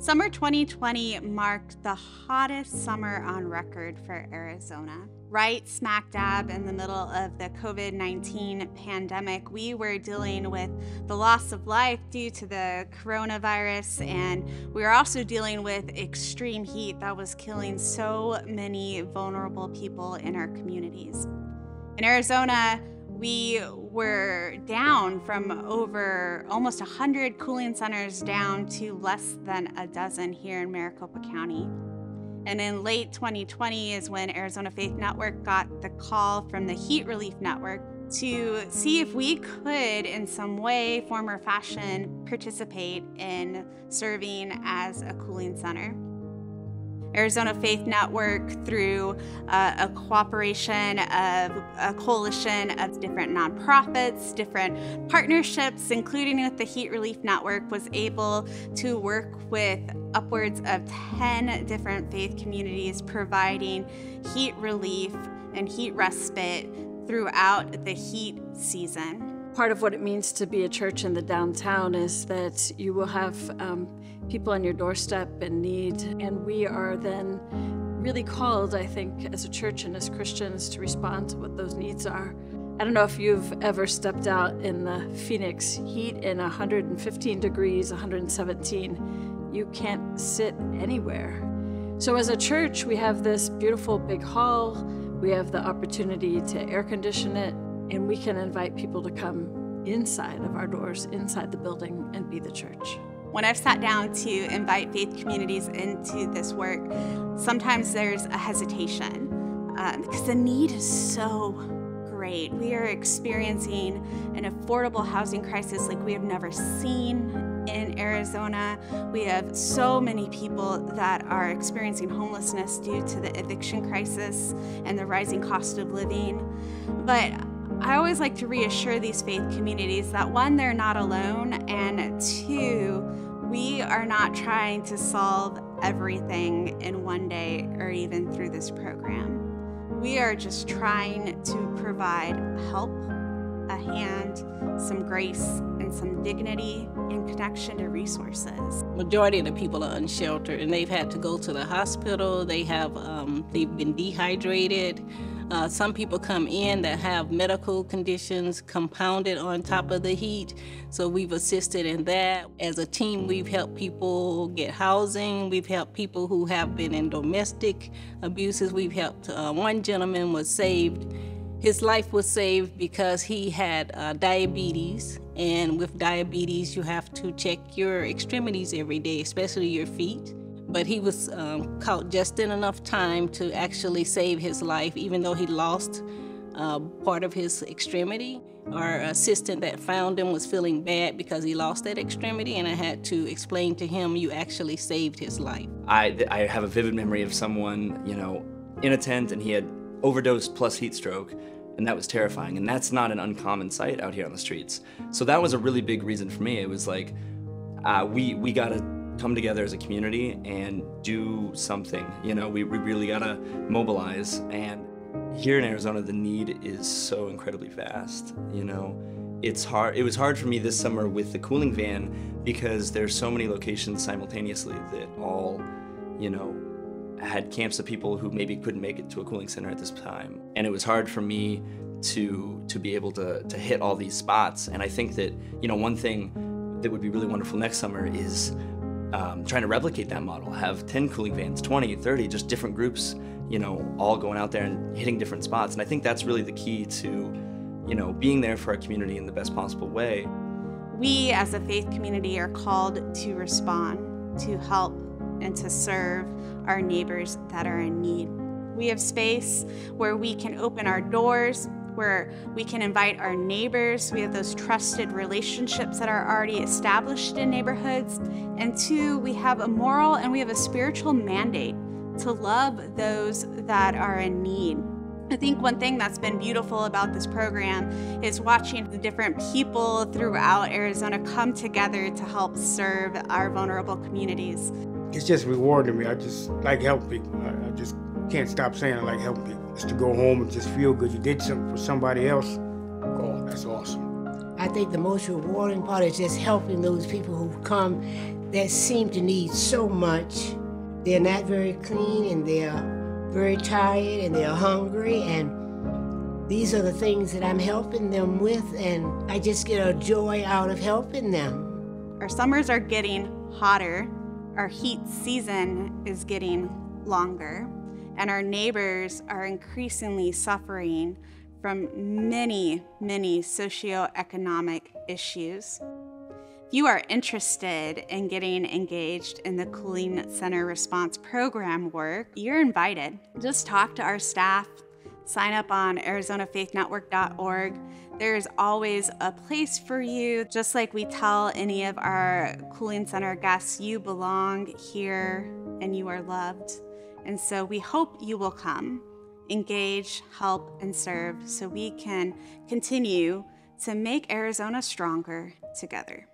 Summer 2020 marked the hottest summer on record for Arizona. Right smack dab in the middle of the COVID-19 pandemic, we were dealing with the loss of life due to the coronavirus, and we were also dealing with extreme heat that was killing so many vulnerable people in our communities. In Arizona, we were down from over almost 100 cooling centers down to less than a dozen here in Maricopa County. And in late 2020 is when Arizona Faith Network got the call from the Heat Relief Network to see if we could, in some way, form, or fashion, participate in serving as a cooling center. Arizona Faith Network, through a cooperation of a coalition of different nonprofits, different partnerships, including with the Heat Relief Network, was able to work with upwards of 10 different faith communities providing heat relief and heat respite throughout the heat season. Part of what it means to be a church in the downtown is that you will have people on your doorstep in need, and we are then really called, I think, as a church and as Christians to respond to what those needs are. I don't know if you've ever stepped out in the Phoenix heat in 115 degrees, 117. You can't sit anywhere. So as a church, we have this beautiful big hall. We have the opportunity to air condition it, and we can invite people to come inside of our doors, inside the building, and be the church. When I've sat down to invite faith communities into this work, sometimes there's a hesitation because the need is so great. We are experiencing an affordable housing crisis like we have never seen in Arizona. We have so many people that are experiencing homelessness due to the eviction crisis and the rising cost of living. But I always like to reassure these faith communities that, one, they're not alone, and two, we are not trying to solve everything in one day or even through this program. We are just trying to provide help, a hand, some grace, and some dignity in connection to resources. Majority of the people are unsheltered, and they've had to go to the hospital. They've been dehydrated. Some people come in that have medical conditions compounded on top of the heat, so we've assisted in that. As a team, we've helped people get housing. We've helped people who have been in domestic abuses. We've helped, one gentleman was saved. His life was saved because he had diabetes, and with diabetes, you have to check your extremities every day, especially your feet. But he was caught just in enough time to actually save his life, even though he lost part of his extremity. Our assistant that found him was feeling bad because he lost that extremity, and I had to explain to him, you actually saved his life. I have a vivid memory of someone, in a tent, and he had overdosed plus heat stroke, and that was terrifying. And that's not an uncommon sight out here on the streets. So that was a really big reason for me. It was like, we gotta come together as a community and do something. We really gotta mobilize. And here in Arizona, the need is so incredibly vast. It's hard. It was hard for me this summer with the cooling van because there's so many locations simultaneously that all, had camps of people who maybe couldn't make it to a cooling center at this time. And it was hard for me to be able to hit all these spots. And I think that, one thing that would be really wonderful next summer is trying to replicate that model, have 10 cooling vans, 20, 30, just different groups, all going out there and hitting different spots. And I think that's really the key to, being there for our community in the best possible way. We as a faith community are called to respond, to help, and to serve our neighbors that are in need. We have space where we can open our doors, where we can invite our neighbors. We have those trusted relationships that are already established in neighborhoods. And two, we have a moral and we have a spiritual mandate to love those that are in need. I think one thing that's been beautiful about this program is watching the different people throughout Arizona come together to help serve our vulnerable communities. It's just rewarding to me. I just like helping people. I just can't stop saying I like helping people. Just to go home and just feel good. You did something for somebody else. Oh, that's awesome. I think the most rewarding part is just helping those people who come that seem to need so much. They're not very clean, and they're very tired, and they're hungry, and these are the things that I'm helping them with, and I just get a joy out of helping them. Our summers are getting hotter, our heat season is getting longer, and our neighbors are increasingly suffering from many, many socioeconomic issues. If you are interested in getting engaged in the Cooling Center Response Program work, you're invited. Just talk to our staff, sign up on ArizonaFaithNetwork.org. There's always a place for you. Just like we tell any of our Cooling Center guests, you belong here and you are loved. And so we hope you will come, engage, help, and serve so we can continue to make Arizona stronger together.